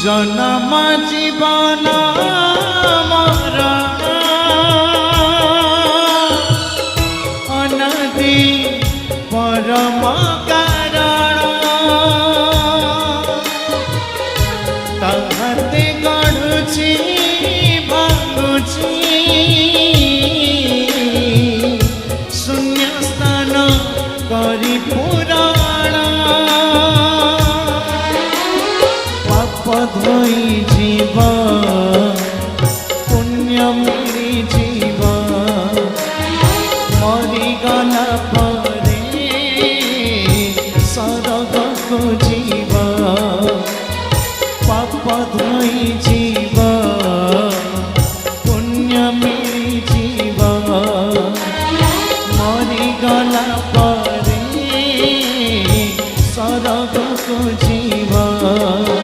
জনম জীবন মর অনদি পরম কারণ তাহাতে গড়ুছি ভাঙুছি শূন্যস্থান করি পুরাণ পাপ ধোই জীব পুণ্য মিলি জীব মরিগলা পরে স্বর্গকু জীব পাপ ধোই জীব